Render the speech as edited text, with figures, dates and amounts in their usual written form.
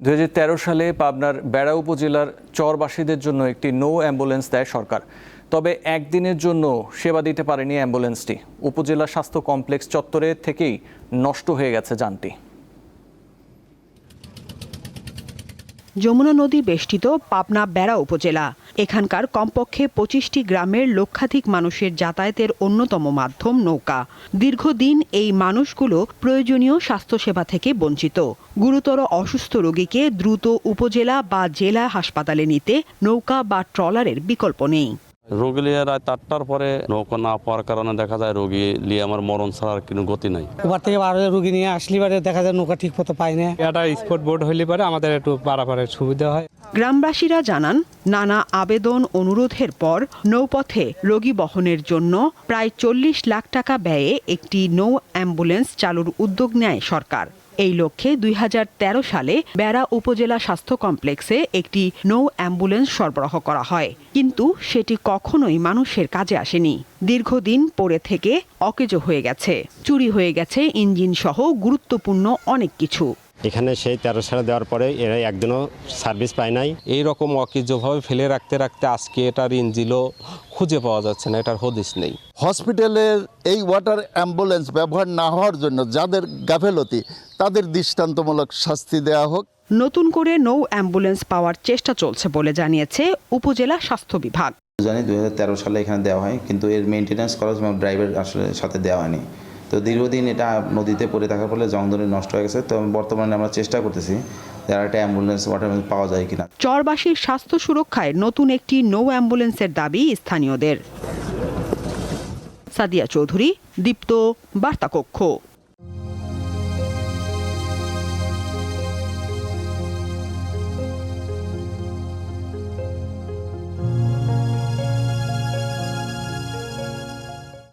2013 সালে পাবনার বেড়া উপজেলার চরবাসীদের জন্য একটি নো অ্যাম্বুলেন্স দেয় সরকার। তবে একদিনের জন্য সেবা দিতে পারেনি অ্যাম্বুলেন্সটি। উপজেলা স্বাস্থ্য কমপ্লেক্স চত্বরে থেকেই নষ্ট হয়ে গেছে যানটি। যমুনা নদী বেষ্টিত পাবনা বেড়া উপজেলা। এখানকার কমপক্ষে 25টি গ্রামের লক্ষাধিক মানুষের যাতায়াতের অন্যতম মাধ্যম নৌকা। দীর্ঘদিন এই মানুষগুলো প্রয়োজনীয় স্বাস্থ্যসেবা থেকে বঞ্চিত। গুরুতর অসুস্থ রোগীকে দ্রুত উপজেলা বা জেলা হাসপাতালে নিতে নৌকা বা ট্রলারের বিকল্প নেই। রোগী লিয়ে রাত 8টার পরে নৌকা না পাওয়ার কারণে দেখা যায় রোগী লিয়ে আমার মরণ ছাড়ার কোনো গতি নাই। ওপার থেকে রোগী নিয়ে আসলে পারে দেখা যায় নৌকা ঠিক মতো পায় না। একটা স্পট বোর্ড হইলে পারে আমাদের একটু পারাপারের সুবিধা হয়। গ্রামবাসীরা জানান, নানা আবেদন অনুরোধের পর নৌপথে রোগী বহনের জন্য প্রায় 40 লাখ টাকা ব্যয়ে একটি নৌ অ্যাম্বুলেন্স চালুর উদ্যোগ নেয় সরকার। এই লক্ষ্যে 2013 সালে বেড়া উপজেলা স্বাস্থ্য কমপ্লেক্সে একটি নৌ অ্যাম্বুলেন্স সরবরাহ করা হয়, কিন্তু সেটি কখনোই মানুষের কাজে আসেনি। দীর্ঘদিন পড়ে থেকে অকেজো হয়ে গেছে, চুরি হয়ে গেছে ইঞ্জিন সহ গুরুত্বপূর্ণ অনেক কিছু। এখানে সেই 13 সালে দেওয়ার পরে এরা একদিনও সার্ভিস পায় নাই। এইরকম অকেজোভাবে ফেলে রাখতে রাখতে আজকে এটার ইঞ্জিনও খুঁজে পাওয়া যাচ্ছে না, এটার হদিস নেই। হসপিটালের এই ওয়াটার অ্যাম্বুলেন্স ব্যবহার না হওয়ার জন্য যাদের গাফেলতি তাদের দৃষ্টান্তমূলক শাস্তি দেওয়া হোক। নতুন করে নৌ অ্যাম্বুলেন্স পাওয়ার চেষ্টা চলছে বলে জানিয়েছে উপজেলা স্বাস্থ্য বিভাগ। জানি 2013 সালে এখানে দেওয়া হয়, কিন্তু এর মেনটেন্যান্স করার সময় ড্রাইভার আসলে সাথে দেওয়া হয়নি। তো দীর্ঘদিন এটা নদীতে পড়ে থাকার ফলে জং ধরে নষ্ট হয়ে গেছে। তো বর্তমানে আমরা চেষ্টা করতেছি যারা একটা অ্যাম্বুলেন্স ওয়াটার পাওয়া যায় কিনা। চরবাসীর স্বাস্থ্য সুরক্ষায় নতুন একটি নৌ অ্যাম্বুলেন্সের দাবি স্থানীয়দের। সাদিয়া চৌধুরী, দীপ্ত, বার্তা কক্ষ।